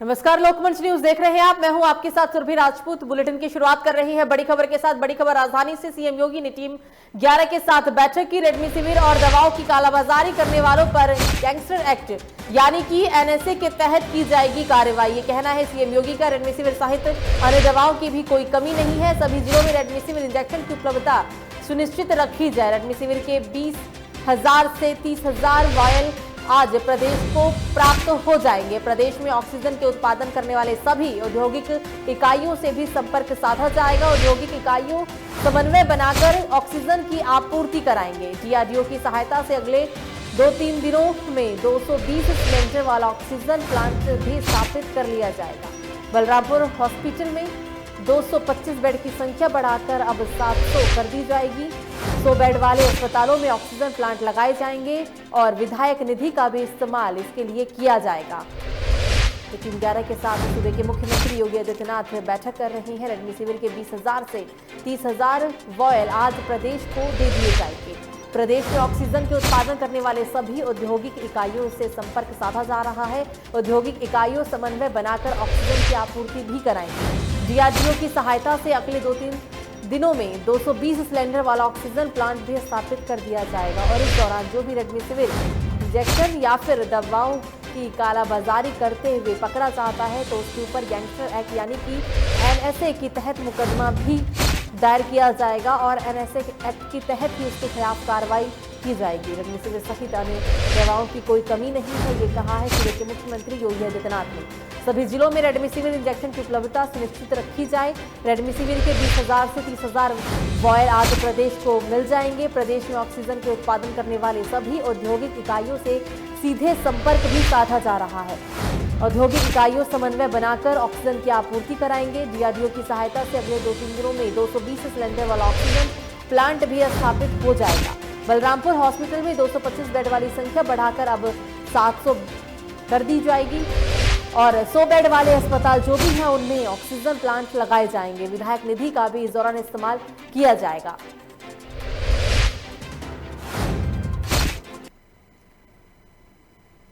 नमस्कार, लोकमंच न्यूज देख रहे हैं आप। मैं हूं आपके साथ सुरभि राजपूत। बुलेटिन की शुरुआत कर रही है बड़ी खबर के साथ। बड़ी खबर राजधानी से। सीएम योगी ने टीम 11 के साथ बैठक की। रेमडेसिविर और दवाओं की कालाबाजारी करने वालों पर गैंगस्टर एक्ट यानी कि एनएसए के तहत की जाएगी कार्रवाई। ये कहना है सीएम योगी का। रेमडेसिविर सहित अन्य दवाओं की भी कोई कमी नहीं है। सभी जिलों में रेमडेसिविर इंजेक्शन की उपलब्धता सुनिश्चित रखी जाए। रेमडेसिविर के 20,000 से 30,000 वायल आज प्रदेश को प्राप्त हो जाएंगे। प्रदेश में ऑक्सीजन के उत्पादन करने वाले सभी औद्योगिक इकाइयों से भी संपर्क साधा जाएगा। औद्योगिक इकाइयों समन्वय बनाकर ऑक्सीजन की आपूर्ति कराएंगे। डीआरडीओ की सहायता से अगले 2-3 दिनों में 220 सिलेंडर वाला ऑक्सीजन प्लांट भी स्थापित कर लिया जाएगा। बलरामपुर हॉस्पिटल में 225 बेड की संख्या बढ़ाकर अब 700 कर दी जाएगी। 100 बेड वाले अस्पतालों में ऑक्सीजन प्लांट लगाए जाएंगे और विधायक निधि का भी इस्तेमाल इसके लिए किया जाएगा। टीम 11 के साथ सूबे के मुख्यमंत्री योगी आदित्यनाथ बैठक कर रहे हैं। रेमडेसिविर के 20,000 से 30,000 वॉयल आज प्रदेश को दे दिए जाएंगे। प्रदेश में ऑक्सीजन के उत्पादन करने वाले सभी औद्योगिक इकाइयों से संपर्क साधा जा रहा है। औद्योगिक इकाइयों समन्वय बनाकर ऑक्सीजन की आपूर्ति भी कराएंगे। डीआरडीओ की सहायता से अगले 2-3 दिनों में 220 सिलेंडर वाला ऑक्सीजन प्लांट भी स्थापित कर दिया जाएगा। और इस दौरान जो भी रेमडेसिविर इंजेक्शन या फिर दवाओं की कालाबाजारी करते हुए पकड़ा जाता है तो उसके ऊपर गैंगस्टर एक्ट यानी कि एनएसए के तहत मुकदमा भी दायर किया जाएगा और एनएसए एक्ट के तहत ही उसके खिलाफ कार्रवाई की जाएगी। रेमडेसिविर सहित अन्य दवाओं की कोई कमी नहीं है, ये कहा है सूबे के मुख्यमंत्री योगी आदित्यनाथ ने। सभी जिलों में रेमडेसिविर इंजेक्शन की उपलब्धता सुनिश्चित रखी जाए। रेमडेसिविर के 20,000 से 30,000 वॉयल आज प्रदेश को मिल जाएंगे। प्रदेश में ऑक्सीजन के उत्पादन करने वाले सभी औद्योगिक इकाइयों से सीधे संपर्क भी साधा जा रहा है। औद्योगिक इकाइयों समन्वय बनाकर ऑक्सीजन की आपूर्ति कराएंगे। डीआरडीओ की सहायता से अगले 2-3 दिनों में 220 सिलेंडर वाला ऑक्सीजन प्लांट भी स्थापित हो जाएगा। बलरामपुर हॉस्पिटल में 225 बेड वाली संख्या बढ़ाकर अब 700 कर दी जाएगी और 100 बेड वाले अस्पताल जो भी हैं उनमें ऑक्सीजन प्लांट लगाए जाएंगे। विधायक निधि का भी इस दौरान इस्तेमाल किया जाएगा।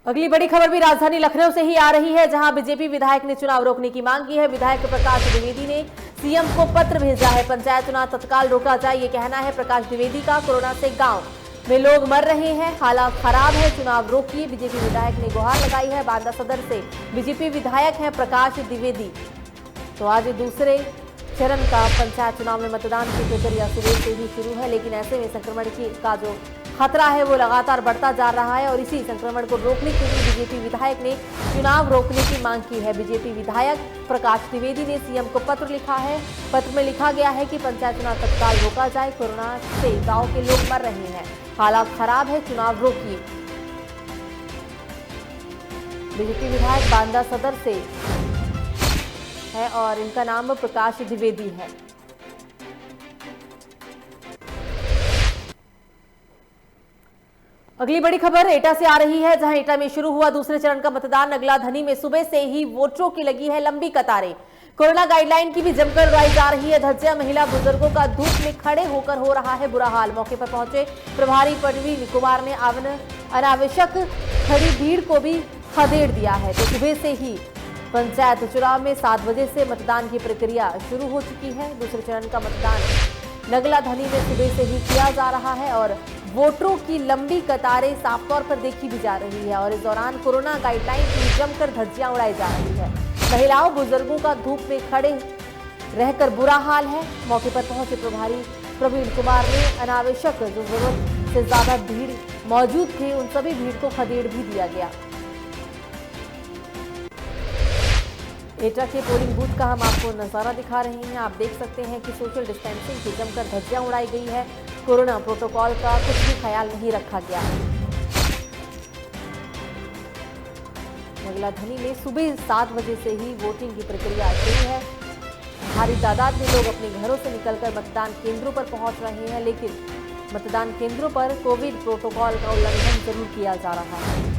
अगली बड़ी खबर भी राजधानी लखनऊ से ही आ रही है, जहां बीजेपी विधायक ने चुनाव रोकने की मांग की है। विधायक प्रकाश द्विवेदी ने सीएम को पत्र भेजा है। पंचायत चुनाव तत्काल रोका जाए, ये कहना है प्रकाश द्विवेदी का। कोरोना से गांव में लोग मर रहे हैं, हालात खराब है, चुनाव रोकिए। बीजेपी विधायक ने गुहार लगाई है। बांदा सदर से बीजेपी विधायक हैं प्रकाश द्विवेदी। तो आज दूसरे चरण का पंचायत चुनाव में मतदान की प्रक्रिया सुबह से ही शुरू है, लेकिन ऐसे में संक्रमण का जो खतरा है वो लगातार बढ़ता जा रहा है और इसी संक्रमण को रोकने के लिए बीजेपी विधायक ने चुनाव रोकने की मांग की है। बीजेपी विधायक प्रकाश द्विवेदी ने सीएम को पत्र लिखा है। पत्र में लिखा गया है कि पंचायत चुनाव तत्काल रोका जाए, कोरोना से गांव के लोग मर रहे हैं, हालात खराब है, चुनाव रोकिए। बीजेपी विधायक बांदा सदर से है और इनका नाम प्रकाश द्विवेदी है। अगली बड़ी खबर एटा से आ रही है, जहां एटा में शुरू हुआ दूसरे चरण का मतदान। नगलाधनी में सुबह से ही वोटरों की लगी है लंबी कतारें। कोरोना गाइडलाइन की भी जमकर उड़ाई जा रही है धज्जियां। महिला बुजुर्गों का धूप में खड़े होकर हो रहा है बुरा हाल। मौके पर पहुंचे प्रभारी परवीन कुमार ने अनावश्यक खड़ी भीड़ को भी खदेड़ दिया है। तो सुबह से ही पंचायत चुनाव में 7 बजे से मतदान की प्रक्रिया शुरू हो चुकी है। दूसरे चरण का मतदान नगलाधनी में सुबह से ही किया जा रहा है और वोटरों की लंबी कतारें साफ तौर पर देखी भी जा रही है और इस दौरान कोरोना गाइडलाइन की जमकर धज्जियां उड़ाई जा रही है। महिलाओं बुजुर्गों का धूप में खड़े रहकर बुरा हाल है। मौके पर पहुंचे प्रभारी प्रवीण कुमार ने अनावश्यक जो जरूरत से ज्यादा भीड़ मौजूद थे उन सभी भीड़ को खदेड़ भी दिया गया। एटा के पोलिंग बूथ का हम आपको नजारा दिखा रहे हैं। आप देख सकते हैं कि सोशल डिस्टेंसिंग की जमकर धज्जियां उड़ाई गई है। कोरोना प्रोटोकॉल का कुछ भी ख्याल नहीं रखा गया। नगलाधनी में सुबह 7 बजे से ही वोटिंग की प्रक्रिया शुरू है। भारी तादाद में लोग अपने घरों से निकलकर मतदान केंद्रों पर पहुंच रहे हैं, लेकिन मतदान केंद्रों पर कोविड प्रोटोकॉल का उल्लंघन जरूर किया जा रहा है।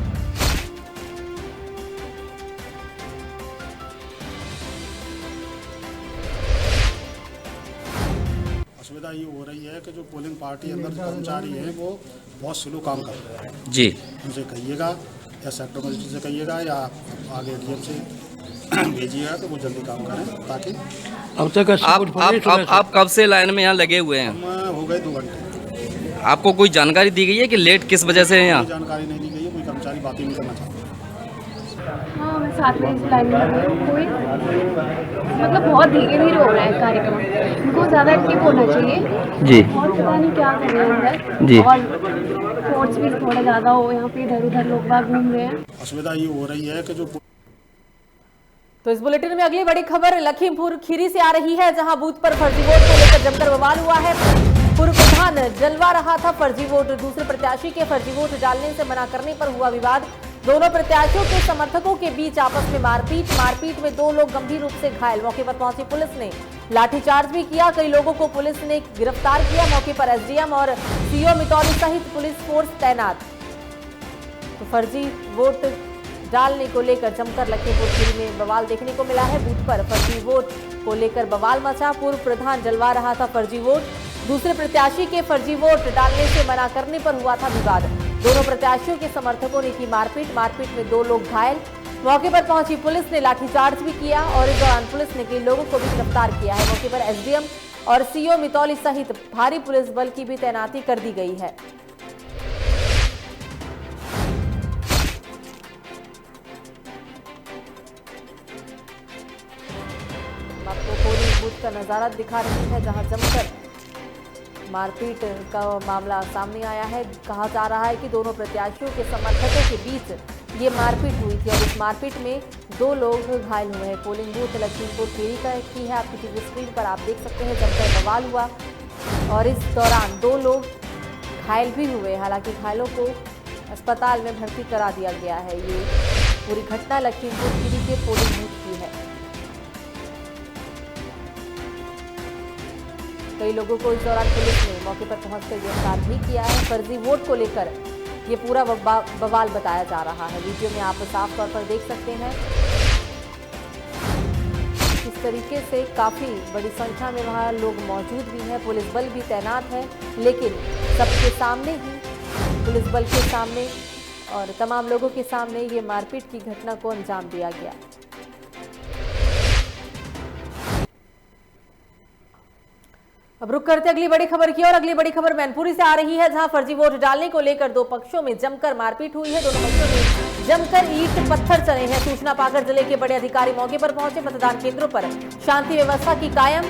असुविधा ये हो रही है कि जो पोलिंग पार्टी अंदर कर्मचारी हैं वो बहुत स्लो काम कर रहे हैं जी। उनसे कहिएगा या सेक्टर मजिस्ट्रेट से कहिएगा या आगे डीएम से भेजिएगा तो वो जल्दी काम करें, ताकि अब तक आप कब से लाइन में यहाँ लगे हुए हैं? हम हो गए 2 घंटे। आपको कोई जानकारी दी गई है कि लेट किस वजह से है यहाँ? कोई जानकारी नहीं दी गई है, कोई कर्मचारी बात ही नहीं करना चाहता। हाँ, मैं 7 बजे से लाइन में लगी हूँ। कोई मतलब बहुत धीरे धीरे हो रहा है कार्यक्रम, इनको ज़्यादा एक्टिव होना चाहिए जी और पता नहीं क्या कर रहे हैं अंदर जी। और फोर्स भी थोड़ा ज़्यादा हो, यहाँ पे इधर उधर लोग बाग घूम रहे हैं। असुविधा ये हो रही है कि जो तो इस बुलेटिन में अगली बड़ी खबर लखीमपुर खीरी से आ रही है, जहां बूथ पर फर्जी वोट को लेकर जमकर बवाल हुआ है। पूर्व प्रधान जलवा रहा था फर्जी वोट, दूसरे प्रत्याशी के फर्जी वोट डालने से मना करने पर हुआ विवाद। दोनों प्रत्याशियों के समर्थकों के बीच आपस में मारपीट में 2 लोग गंभीर रूप से घायल। मौके पर पहुंची पुलिस ने लाठीचार्ज भी किया, कई लोगों को पुलिस ने गिरफ्तार किया। मौके पर एसडीएम और सीओ मितौली सहित पुलिस फोर्स तैनात। तो फर्जी वोट डालने को लेकर जमकर लखीमपुर खीरी में बवाल देखने को मिला है। बूथ पर फर्जी वोट को लेकर बवाल मचा। पूर्व प्रधान जलवा रहा था फर्जी वोट, दूसरे प्रत्याशी के फर्जी वोट डालने से मना करने पर हुआ था विवाद। दोनों प्रत्याशियों के समर्थकों ने की मारपीट में 2 लोग घायल। मौके पर पहुंची पुलिस ने लाठीचार्ज भी किया और इस दौरान पुलिस ने कई लोगों को भी गिरफ्तार किया है। मौके पर एसडीएम और सीओ मितौली सहित भारी पुलिस बल की भी तैनाती कर दी गई है। आपको पोलिंग बूथ का नजारा दिखा रही है, जहां जमकर मारपीट का मामला सामने आया है। कहा जा रहा है कि दोनों प्रत्याशियों के समर्थकों के बीच ये मारपीट हुई थी और इस मारपीट में 2 लोग घायल हुए हैं। पोलिंग बूथ लखीमपुर खीरी की है, आपकी टीवी स्क्रीन पर आप देख सकते हैं। जमकर बवाल हुआ और इस दौरान 2 लोग घायल भी हुए। हालांकि घायलों को अस्पताल में भर्ती करा दिया गया है। ये पूरी घटना लखीमपुर खीरी के पोलिंग बूथ की है। कई लोगों को इस दौरान पुलिस ने मौके पर पहुंचकर गिरफ्तार भी किया है। फर्जी वोट को लेकर ये पूरा बवाल बताया जा रहा है। वीडियो में आप साफ तौर पर देख सकते हैं किस तरीके से काफी बड़ी संख्या में वहां लोग मौजूद भी हैं, पुलिस बल भी तैनात है, लेकिन सबके सामने ही पुलिस बल के सामने और तमाम लोगों के सामने ये मारपीट की घटना को अंजाम दिया गया। अब रुक करते अगली बड़ी खबर की और अगली बड़ी खबर मैनपुरी से आ रही है, जहां फर्जी वोट डालने को लेकर 2 पक्षों में जमकर मारपीट हुई है। दोनों पक्षों में जमकर ईंट पत्थर चले हैं। सूचना पाकर जिले के बड़े अधिकारी मौके पर पहुंचे। मतदान केंद्रों पर शांति व्यवस्था की कायम।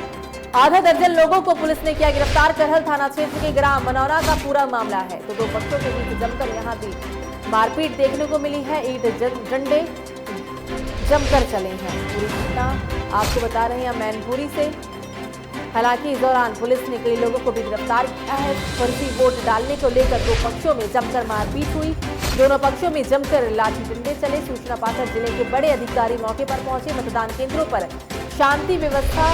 आधा दर्जन लोगों को पुलिस ने किया गिरफ्तार। करहल थाना क्षेत्र के ग्राम मनौरा का पूरा मामला है। तो 2 पक्षों के बीच जमकर यहाँ भी मारपीट देखने को मिली है। ईंट डंडे जमकर चले हैं। पूरी घटना आपको बता रहे हैं मैनपुरी से। हालांकि इस दौरान पुलिस ने कई लोगों को भी गिरफ्तार किया है। फर्जी वोट डालने को लेकर 2 पक्षों में जमकर मारपीट हुई। दोनों पक्षों में जमकर लाठी डंडे चले। सूचना पाकर जिले के बड़े अधिकारी मौके पर पहुंचे। मतदान केंद्रों पर शांति व्यवस्था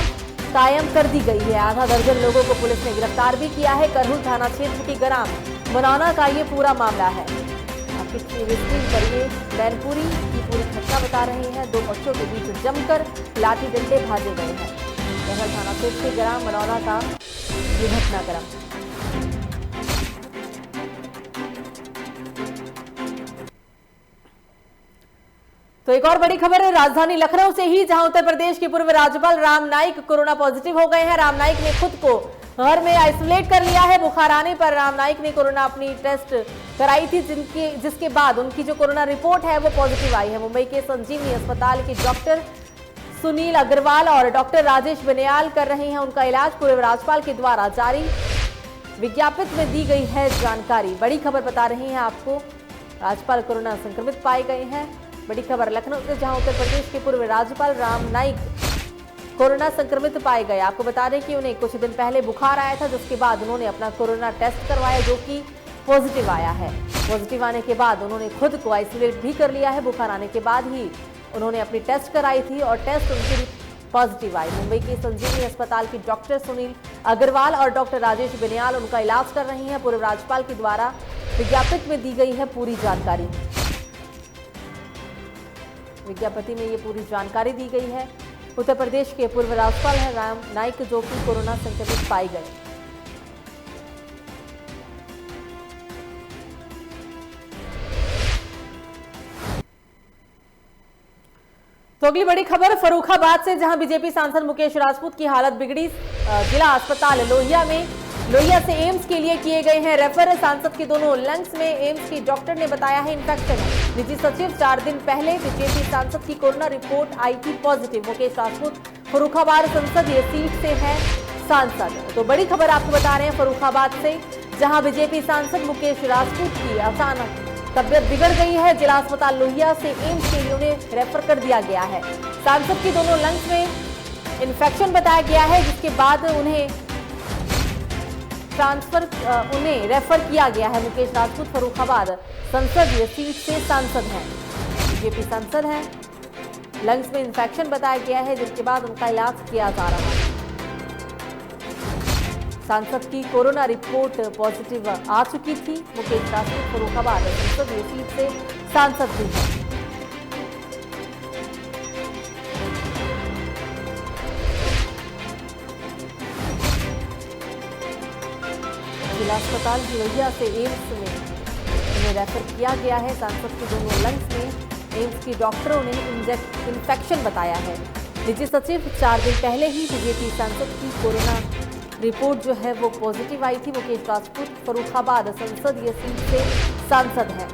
कायम कर दी गई है। आधा दर्जन लोगों को पुलिस ने गिरफ्तार भी किया है। करहुल थाना क्षेत्र के ग्राम मनौना का ये पूरा मामला है। आपकी स्क्रीन पर ये मैनपुरी की पूरी घटना बता रहे हैं। 2 पक्षों के बीच जमकर लाठी डंडे भाजे गए हैं। करहल थाना क्षेत्र के ग्राम मनौना का ये घटनाक्रम। तो एक और बड़ी खबर है राजधानी लखनऊ से ही, जहां उत्तर प्रदेश के पूर्व राज्यपाल राम नाईक कोरोना पॉजिटिव हो गए हैं। राम नाईक ने खुद को घर में आइसोलेट कर लिया है। बुखार आने पर राम नाईक ने कोरोना अपनी टेस्ट कराई थी, जिसके बाद उनकी जो कोरोना रिपोर्ट है वो पॉजिटिव आई है। मुंबई के संजीवनी अस्पताल के डॉक्टर सुनील अग्रवाल और डॉक्टर राजेश बनियाल कर रहे हैं उनका इलाज। पूर्व राज्यपाल के द्वारा जारी विज्ञप्ति में दी गई है जानकारी। बड़ी खबर बता रहे हैं आपको, राज्यपाल कोरोना संक्रमित पाए गए हैं। बड़ी खबर लखनऊ से, जहां उत्तर प्रदेश के पूर्व राज्यपाल राम नाईक कोरोना संक्रमित पाए गए। आपको बता दें कि उन्हें कुछ दिन पहले बुखार आया था, जिसके बाद उन्होंने अपना कोरोना टेस्ट करवाया, जो कि पॉजिटिव आया है। पॉजिटिव आने के बाद उन्होंने खुद को आइसोलेट भी कर लिया है। बुखार आने के बाद ही उन्होंने अपनी टेस्ट कराई थी और टेस्ट उनकी पॉजिटिव आई। मुंबई के संजीवनी अस्पताल के डॉक्टर सुनील अग्रवाल और डॉक्टर राजेश बनियाल उनका इलाज कर रही हैं। पूर्व राज्यपाल के द्वारा विज्ञप्ति में दी गई है पूरी जानकारी। विज्ञप्ति में ये पूरी जानकारी दी गई है। उत्तर प्रदेश के पूर्व राज्यपाल हैं राम नाईक, जो कि कोरोना संक्रमित पाए गए। तो अगली बड़ी खबर फर्रुखाबाद से, जहां बीजेपी सांसद मुकेश राजपूत की हालत बिगड़ी। जिला अस्पताल लोहिया से एम्स के लिए किए गए हैं रेफर। सांसद के दोनों लंग्स में एम्स की डॉक्टर ने बताया है इन्फेक्शन। निजी सचिव 4 दिन पहले बीजेपी सांसद की कोरोना रिपोर्ट आई थी पॉजिटिव। मुकेश राजपूत फर्रुखाबाद संसदीय सीट से है सांसद। तो बड़ी खबर आपको बता रहे हैं फर्रुखाबाद से, जहां बीजेपी सांसद मुकेश राजपूत की अचानक तबियत बिगड़ गई है। जिला अस्पताल लोहिया से एम्स के लिए उन्हें रेफर कर दिया गया है। सांसद की दोनों लंग्स में इन्फेक्शन बताया गया है, जिसके बाद उन्हें रेफर किया गया है। मुकेश राजपूत फर्रुखाबाद संसदीय सीट से सांसद हैं, बीजेपी सांसद हैं। लंग्स में इन्फेक्शन बताया गया है, जिसके बाद उनका इलाज किया जा रहा है। सांसद की कोरोना रिपोर्ट पॉजिटिव आ चुकी थी। मुकेश राजपूत फर्रुखाबाद संसदीय सीट से सांसद भी हैं। जिला अस्पताल लोहिया से एम्स में उन्हें रेफर किया गया है। सांसद के दोनों लंग्स में एम्स की डॉक्टरों ने इन्फेक्शन बताया है। निजी सचिव 4 दिन पहले ही बीजेपी सांसद की कोरोना रिपोर्ट जो है वो पॉजिटिव आई थी। मुकेश राजपूत फर्रुखाबाद संसदीय सीट से सांसद है।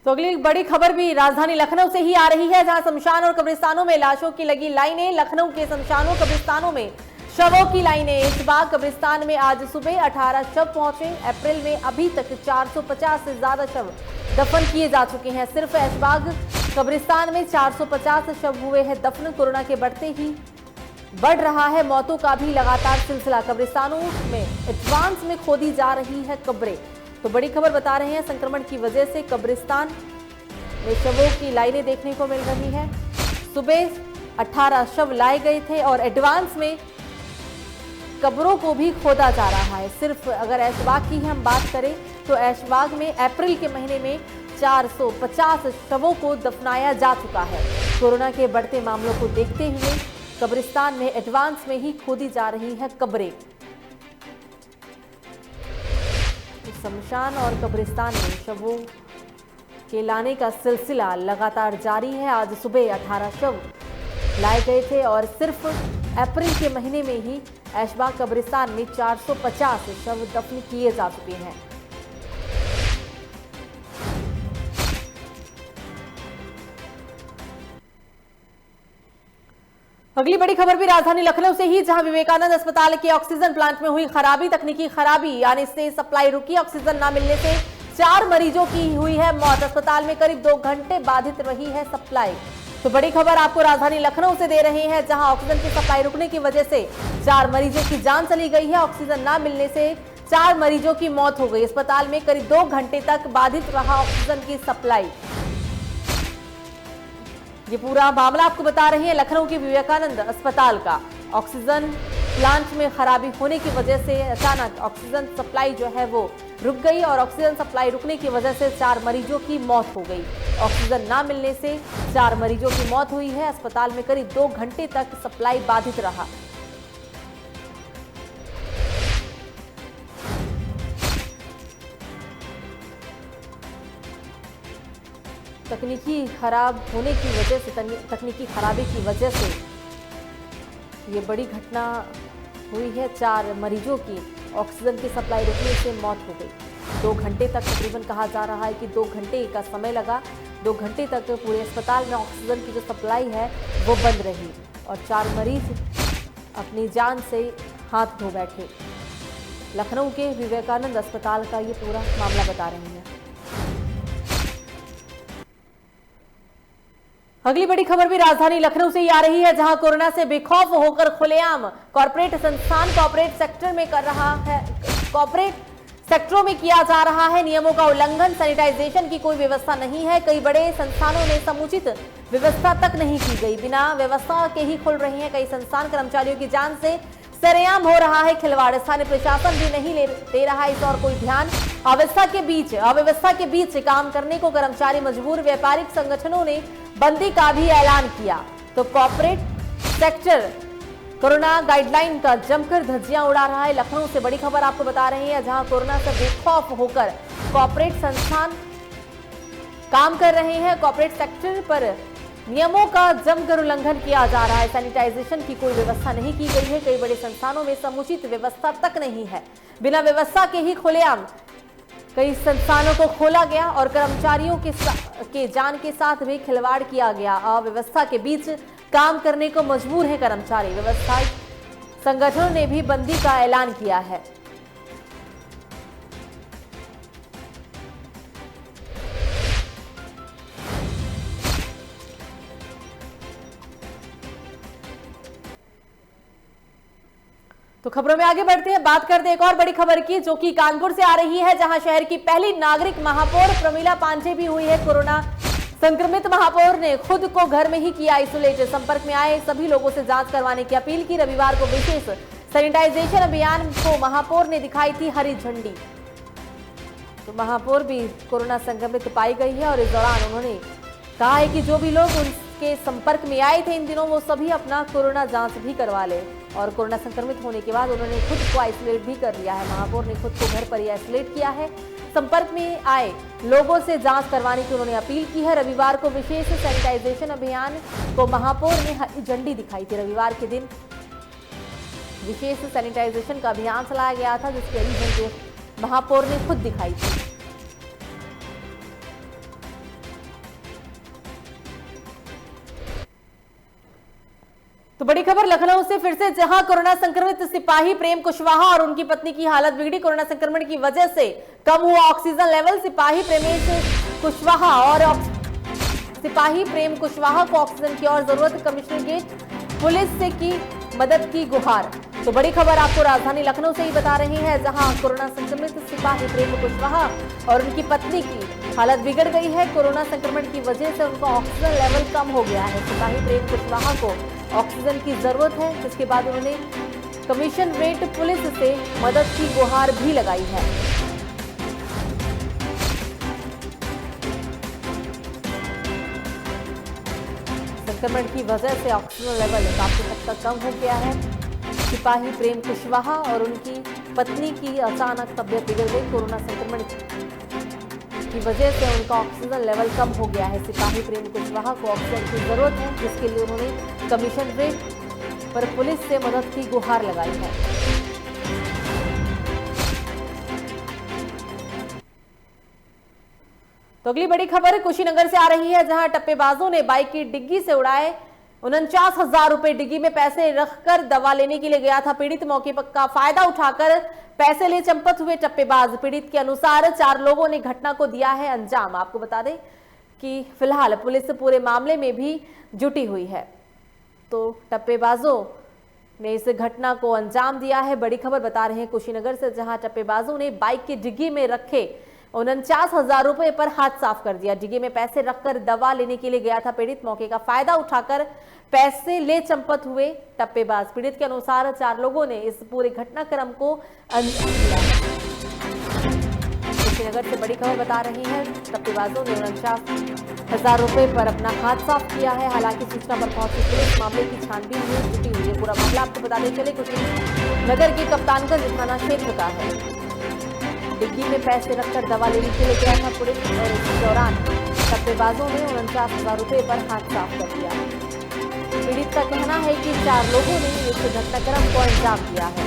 तो अगली बड़ी खबर भी राजधानी लखनऊ से ही आ रही है, जहां शमशान और कब्रिस्तानों में लाशों की लगी लाइनें। लखनऊ के शमशानों कब्रिस्तानों में शवों की लाइनें। ऐशबाग कब्रिस्तान में आज सुबह 18 शव पहुंचे। अप्रैल में अभी तक 450 से ज्यादा शव दफन किए जा चुके हैं। सिर्फ ऐशबाग कब्रिस्तान में 450 शव हुए हैं दफन। कोरोना के बढ़ते ही बढ़ रहा है मौतों का भी लगातार सिलसिला। कब्रिस्तानों में एडवांस में खोदी जा रही है कब्रें। तो बड़ी खबर बता रहे हैं, संक्रमण की वजह से कब्रिस्तान में शवों की लाइनें देखने को मिल रही है। सुबह 18 शव लाए गए थे और एडवांस में कब्रों को भी खोदा जा रहा है। सिर्फ अगर ऐशबाग की हम बात करें तो ऐशबाग में अप्रैल के महीने में 450 शवों को दफनाया जा चुका है। कोरोना के बढ़ते मामलों को देखते हुए कब्रिस्तान में एडवांस में ही खोदी जा रही है कब्रें। शमशान और कब्रिस्तान में शवों के लाने का सिलसिला लगातार जारी है। आज सुबह 18 शव लाए गए थे और सिर्फ अप्रैल के महीने में ही ऐशबाग कब्रिस्तान में 450 शव दफन किए जा चुके हैं। अगली बड़ी खबर भी राजधानी लखनऊ से ही, जहां विवेकानंद अस्पताल के ऑक्सीजन प्लांट में हुई खराबी। तकनीकी खराबी आने से सप्लाई रुकी। ऑक्सीजन न मिलने से 4 मरीजों की हुई है मौत। अस्पताल में करीब 2 घंटे बाधित रही है सप्लाई। तो बड़ी खबर आपको राजधानी लखनऊ से दे रहे हैं, जहां ऑक्सीजन की सप्लाई रुकने की वजह से 4 मरीजों की जान चली गई है। ऑक्सीजन न मिलने से 4 मरीजों की मौत हो गई। अस्पताल में करीब 2 घंटे तक बाधित रहा ऑक्सीजन की सप्लाई। ये पूरा मामला आपको बता रहे हैं लखनऊ के विवेकानंद अस्पताल का। ऑक्सीजन प्लांट में खराबी होने की वजह से अचानक ऑक्सीजन सप्लाई जो है वो रुक गई और ऑक्सीजन सप्लाई रुकने की वजह से 4 मरीजों की मौत हो गई। ऑक्सीजन ना मिलने से 4 मरीजों की मौत हुई है। अस्पताल में करीब 2 घंटे तक सप्लाई बाधित रहा। तकनीकी खराब होने की वजह से तकनीकी खराबी की वजह से ये बड़ी घटना हुई है। 4 मरीजों की ऑक्सीजन की सप्लाई रुकने से मौत हो गई। 2 घंटे तक तकरीबन कहा जा रहा है कि 2 घंटे का समय लगा। 2 घंटे तक पूरे अस्पताल में ऑक्सीजन की जो सप्लाई है वो बंद रही और 4 मरीज अपनी जान से हाथ धो बैठे। लखनऊ के विवेकानंद अस्पताल का ये पूरा मामला बता रहे हैं। अगली बड़ी खबर भी राजधानी लखनऊ से ही आ रही है, जहां कोरोना से बेखौफ होकर खुलेआम कॉर्पोरेट संस्थान कॉर्पोरेट सेक्टर में कर रहा है। कॉर्पोरेट सेक्टरों में किया जा रहा है नियमों का उल्लंघन। सैनिटाइजेशन की कोई व्यवस्था नहीं है। कई बड़े संस्थानों में समुचित व्यवस्था तक नहीं की गई। बिना व्यवस्था के ही खुल रही है कई संस्थान। कर्मचारियों की जान से सरेआम हो रहा है खिलवाड़। स्थानीय प्रशासन भी नहीं दे रहा है इस और कोई ध्यान। अव्यवस्था के बीच काम करने को कर्मचारी मजबूर। व्यापारिक संगठनों ने बंदी का भी ऐलान किया। तो कॉर्पोरेट सेक्टर कोरोना गाइडलाइन का जमकर धज्जियां उड़ा रहा है। लखनऊ से बड़ी खबर आपको बता रहे हैं, जहां कोरोना से बेखौफ होकर कॉर्पोरेट संस्थान काम कर रहे हैं। कॉर्पोरेट सेक्टर पर नियमों का जमकर उल्लंघन किया जा रहा है। सैनिटाइजेशन की कोई व्यवस्था नहीं की गई है। कई बड़े संस्थानों में समुचित व्यवस्था तक नहीं है। बिना व्यवस्था के ही खुलेआम कई संस्थानों को खोला गया और कर्मचारियों के जान के साथ भी खिलवाड़ किया गया। अव्यवस्था के बीच काम करने को मजबूर है कर्मचारी। व्यवसायिक संगठनों ने भी बंदी का ऐलान किया है। तो खबरों में आगे बढ़ते हैं, बात करते हैं एक और बड़ी खबर की, जो कि कानपुर से आ रही है, जहां शहर की पहली नागरिक महापौर प्रमिला पांडे भी हुई है कोरोना संक्रमित। महापौर ने खुद को घर में ही किया आइसोलेट। संपर्क में आए सभी लोगों से जांच करवाने की अपील की। रविवार को विशेष सैनिटाइजेशन अभियान को महापौर ने दिखाई थी हरी झंडी। तो महापौर भी कोरोना संक्रमित पाई गई है और इस दौरान उन्होंने कहा है कि जो भी लोग उनके संपर्क में आए थे इन दिनों, वो सभी अपना कोरोना जांच भी करवा ले। और कोरोना संक्रमित होने के बाद उन्होंने खुद को आइसोलेट भी कर लिया है। महापौर ने खुद को घर पर ही आइसोलेट किया है। संपर्क में आए लोगों से जांच करवाने की उन्होंने अपील की है। रविवार को विशेष सैनिटाइजेशन अभियान को महापौर ने हरी झंडी दिखाई थी। रविवार के दिन विशेष सैनिटाइजेशन का अभियान चलाया गया था, जिसकी हरी झंडी महापौर ने खुद दिखाई थी। तो बड़ी खबर लखनऊ से फिर से, जहां कोरोना संक्रमित सिपाही प्रेम कुशवाहा और उनकी पत्नी की हालत बिगड़ी। कोरोना संक्रमण की वजह से कम हुआ ऑक्सीजन लेवल। सिपाही प्रेम कुशवाहा को ऑक्सीजन की और जरूरत। कमिश्नरेट पुलिस से की मदद की गुहार। तो बड़ी खबर आपको राजधानी लखनऊ से ही बता रहे हैं, जहां कोरोना संक्रमित सिपाही प्रेम कुशवाहा और उनकी पत्नी की हालत बिगड़ गई है। कोरोना संक्रमण की वजह से उनका ऑक्सीजन लेवल कम हो गया है। सिपाही प्रेम कुशवाहा को ऑक्सीजन की जरूरत है, जिसके बाद उन्होंने कमिश्नरेट पुलिस से मदद की गुहार भी लगाई है। संक्रमण की वजह से ऑक्सीजन लेवल काफी हद तक कम हो गया है। सिपाही प्रेम कुशवाहा और उनकी पत्नी की अचानक तबीयत बिगड़ गई। कोरोना संक्रमण की वजह से उनका ऑक्सीजन लेवल कम हो गया है। सिपाही प्रेम कुशवाहा को ऑक्सीजन की जरूरत है, जिसके लिए उन्होंने कमिश्नरेट पर पुलिस से मदद की गुहार लगाई है। तो अगली बड़ी खबर कुशीनगर से आ रही है, जहां टप्पेबाजों ने बाइक की डिग्गी से उड़ाए 49,000 रुपए। डिग्गी में पैसे रखकर दवा लेने के लिए गया था पीड़ित। मौके पर का फायदा उठाकर पैसे ले चंपत हुए टप्पेबाज। पीड़ित के अनुसार 4 लोगों ने घटना को दिया है अंजाम। आपको बता दें कि फिलहाल पुलिस पूरे मामले में भी जुटी हुई है। तो टप्पेबाजों ने इस घटना को अंजाम दिया है। बड़ी खबर बता रहे हैं कुशीनगर से, जहां टप्पेबाजों ने बाइक की डिग्गी में रखे 49,000 रुपए पर हाथ साफ कर दिया। डिग्गी में पैसे रखकर दवा लेने के लिए गया था पीड़ित। मौके का फायदा उठाकर पैसे ले चंपत हुए टप्पेबाज। पीड़ित के अनुसार 4 लोगों ने इस पूरे घटनाक्रम को अंजाम दिया। कुशीनगर से बड़ी खबर बता रही है, टप्पेबाजों ने 49,000 रुपए पर अपना हाथ साफ किया है। हालांकि सूचना पर पहुंची पुलिस मामले की छानबीन में जुटी हुई है। पूरा मामला आपको बताते चले कुशीनगर के कप्तानगंज थाना क्षेत्र का है। डिग्गी में पैसे रखकर दवा लेने के लिए गया था पुलिस और इस दौरान टप्पेबाजों ने 49,000 रुपए पर हाथ साफ कर दिया। पीड़ित का कहना है कि 4 लोगों ने इस घटनाक्रम को अंजाम दिया है।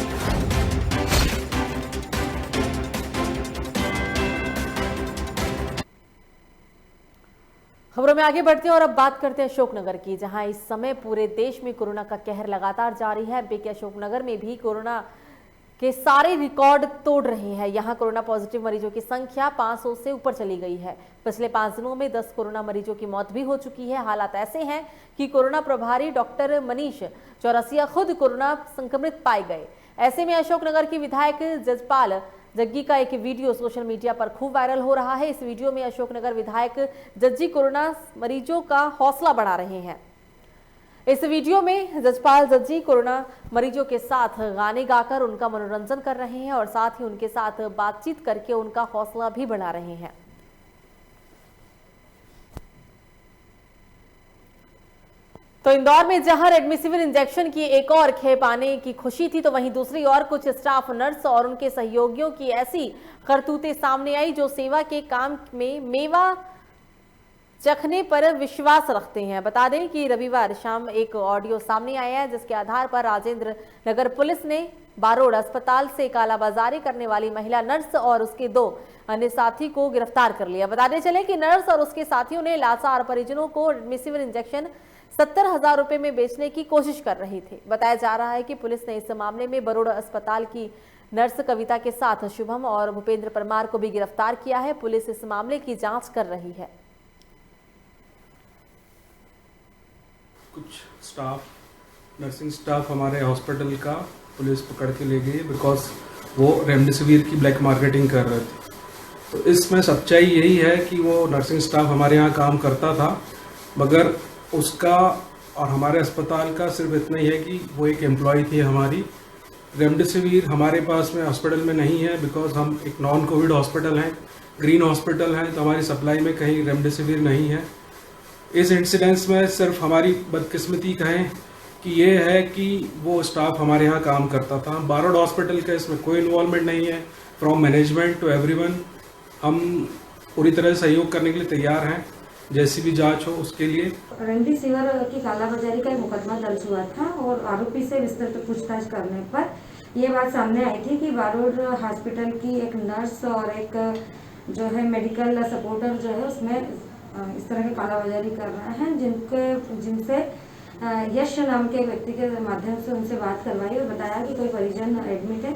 खबरों में आगे बढ़ते हैं और अब बात करते हैं अशोकनगर की, जहां इस समय पूरे देश में कोरोना का कहर लगातार जारी है। एमपी के अशोकनगर में भी कोरोना के सारे रिकॉर्ड तोड़ रहे हैं। यहां कोरोना पॉजिटिव मरीजों की संख्या 500 से ऊपर चली गई है। पिछले 5 दिनों में 10 कोरोना मरीजों की मौत भी हो चुकी है। हालात ऐसे हैं कि कोरोना प्रभारी डॉक्टर मनीष चौरसिया खुद कोरोना संक्रमित पाए गए। ऐसे में अशोकनगर की विधायक जजपाल जग्गी का एक वीडियो सोशल मीडिया पर खूब वायरल हो रहा है। इस वीडियो में अशोकनगर विधायक जज्जी कोरोना मरीजों का हौसला बढ़ा रहे हैं। इस वीडियो में जजपाल जज्जी कोरोना मरीजों के साथ गाने गाकर उनका मनोरंजन कर रहे हैं और साथ ही उनके साथ बातचीत करके उनका हौसला भी बढ़ा रहे हैं। तो तो इंदौर में जहां रेमडेसिविर इंजेक्शन की एक और खेप आने की खुशी थी, तो वहीं दूसरी ओर कुछ स्टाफ नर्स और उनके सहयोगियों की ऐसी करतूतें सामने आई जो सेवा के काम में मेवा चखने पर विश्वास रखते हैं। बता दें कि रविवार शाम एक ऑडियो सामने आया है जिसके आधार पर राजेंद्र नगर पुलिस ने बारोड अस्पताल से कालाबाजारी करने वाली महिला नर्स और उसके 2 अन्य साथी को गिरफ्तार कर लिया। बताते चले कि नर्स और उसके साथियों ने लाचार परिजनों को रेमडेसिविर इंजेक्शन 70,000 रुपए में बेचने की कोशिश कर रहे थे। बताया जा रहा है कि पुलिस ने इस मामले में बारोड अस्पताल की नर्स कविता के साथ शुभम और भूपेंद्र परमार को भी गिरफ्तार किया है। पुलिस इस मामले की जांच कर रही है। कुछ स्टाफ नर्सिंग स्टाफ हमारे हॉस्पिटल का पुलिस पकड़ के ले गई बिकॉज वो रेमडेसिविर की ब्लैक मार्केटिंग कर रहे थे। तो इसमें सच्चाई यही है कि वो नर्सिंग स्टाफ हमारे यहाँ काम करता था, मगर उसका और हमारे अस्पताल का सिर्फ इतना ही है कि वो एक एम्प्लॉय थी हमारी। रेमडेसिविर हमारे पास में हॉस्पिटल में नहीं है बिकॉज हम एक नॉन कोविड हॉस्पिटल हैं, ग्रीन हॉस्पिटल हैं, तो हमारी सप्लाई में कहीं रेमडेसिविर नहीं है। इस इंसिडेंस में सिर्फ हमारी बदकिस्मती कहें कि ये है कि वो स्टाफ हमारे यहाँ काम करता था। बारोड हॉस्पिटल का इसमें कोई इन्वॉल्वमेंट नहीं है। फ्रॉम मैनेजमेंट टू एवरीवन हम पूरी तरह से सहयोग करने के लिए तैयार हैं, जैसी भी जांच हो उसके लिए। रेमडेसिविर की कालाबाजारी का एक मुकदमा दर्ज हुआ था और आरोपी से विस्तृत पूछताछ करने पर ये बात सामने आई थी कि बारोड हॉस्पिटल की एक नर्स और एक जो है मेडिकल सपोर्टर जो है उसमें इस तरह की कालाबाजारी कर रहे हैं, जिनसे यश नाम के व्यक्ति के माध्यम से उनसे बात करवाई और बताया कि कोई परिजन एडमिट है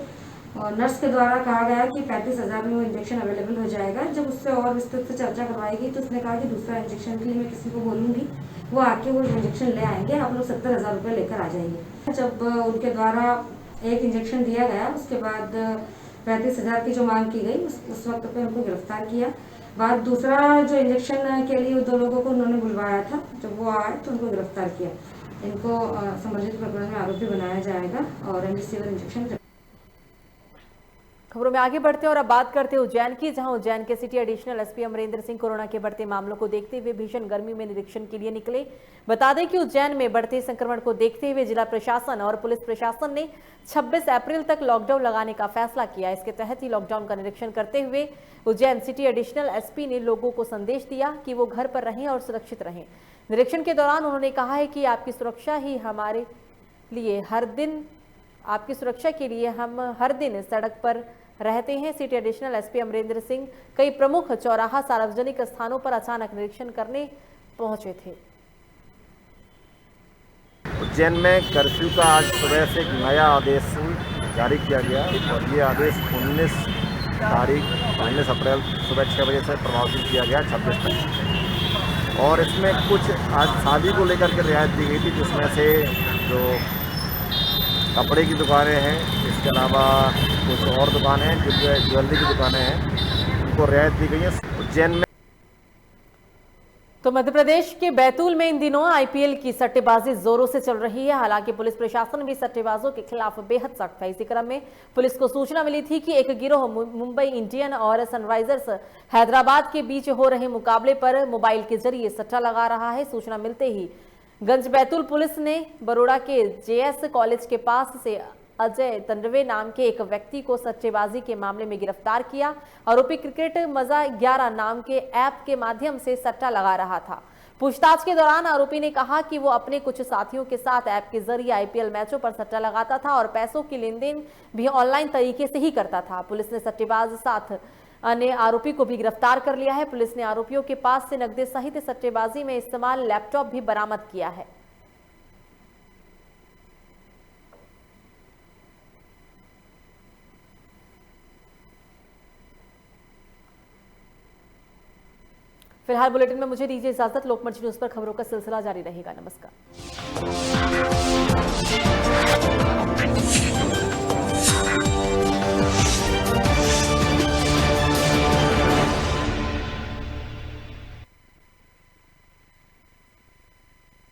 और नर्स के द्वारा कहा गया कि 35,000 में वो इंजेक्शन अवेलेबल हो जाएगा। जब उससे और विस्तृत से चर्चा करवाई गई तो उसने कहा कि दूसरा इंजेक्शन के लिए मैं किसी को बोलूँगी, वो आके वो इंजेक्शन ले आएंगे, आप लोग 70,000 रुपये लेकर आ जाइए। जब उनके द्वारा एक इंजेक्शन दिया गया उसके बाद 35,000 की जो मांग की गई उस वक्त पे उनको गिरफ्तार किया। बाद दूसरा जो इंजेक्शन के लिए 2 लोगों को उन्होंने बुलवाया था, जब वो आए तो उनको गिरफ्तार किया। इनको संबंधित प्रकरण में आरोपी बनाया जाएगा और रेमडेसिविर इंजेक्शन। खबरों में आगे बढ़ते हैं और अब बात करते हैं उज्जैन की, जहां उज्जैन के city additional SP Amrendra Singh corona के बढ़ते मामलों को देखते हुए भीषण गर्मी में निरीक्षण के लिए निकले। बता दें कि उज्जैन में बढ़ते संक्रमण को देखते हुए जिला प्रशासन और पुलिस प्रशासन ने 26 अप्रैल तक लॉकडाउन लगाने का फैसला किया। इसके तहत ही लॉकडाउन का निरीक्षण करते हुए उज्जैन सिटी एडिशनल एसपी ने लोगों को संदेश दिया कि वो घर पर रहें और सुरक्षित रहें। निरीक्षण के दौरान उन्होंने कहा है कि आपकी सुरक्षा ही हमारे लिए आपकी सुरक्षा के लिए हम हर दिन सड़क पर रहते हैं। City additional SP Amrendra Singh कई प्रमुख चौराहा सार्वजनिक स्थानों पर अचानक निरीक्षण करने पहुंचे थे। उज्जैन में कर्फ्यू का आज सुबह से एक नया आदेश जारी किया गया और ये आदेश 19 अप्रैल सुबह 6 बजे से प्रभावित किया गया 26 तक। और इसमें कुछ आज शादी को लेकर के रियायत दी गई थी, जिसमें से जो कपड़े की दुकानें हैं, इसके अलावा कुछ और दुकानें हैं, जो ज्वेलरी की दुकानें हैं, उनको रियायत दी गई है। उज्जैन में तो मध्य प्रदेश के बैतूल में इन दिनों आईपीएल की सट्टेबाजी जोरों से चल रही है। हालांकि पुलिस प्रशासन भी सट्टेबाजों के खिलाफ बेहद सख्त है। इसी क्रम में पुलिस को सूचना मिली थी कि एक गिरोह मुंबई इंडियन और सनराइजर्स हैदराबाद के बीच हो रहे मुकाबले पर मोबाइल के जरिए सट्टा लगा रहा है। सूचना मिलते ही गंज बैतूल पुलिस ने बरोड़ा के जेएस कॉलेज के पास से अजय तंडवे नाम के एक व्यक्ति को सट्टेबाजी के मामले में गिरफ्तार किया। आरोपी क्रिकेट मजा 11 नाम के ऐप के माध्यम से सट्टा लगा रहा था। पूछताछ के दौरान आरोपी ने कहा कि वो अपने कुछ साथियों के साथ ऐप के जरिए आईपीएल मैचों पर सट्टा लगाता था और पैसों की लेनदेन भी ऑनलाइन तरीके से ही करता था। पुलिस ने सट्टेबाज साथ अन्य आरोपी को भी गिरफ्तार कर लिया है। पुलिस ने आरोपियों के पास से नकदी सहित सट्टेबाजी में इस्तेमाल लैपटॉप भी बरामद किया है। फिलहाल बुलेटिन में मुझे दीजिए इजाजत। लोकमंच न्यूज पर खबरों का सिलसिला जारी रहेगा। नमस्कार।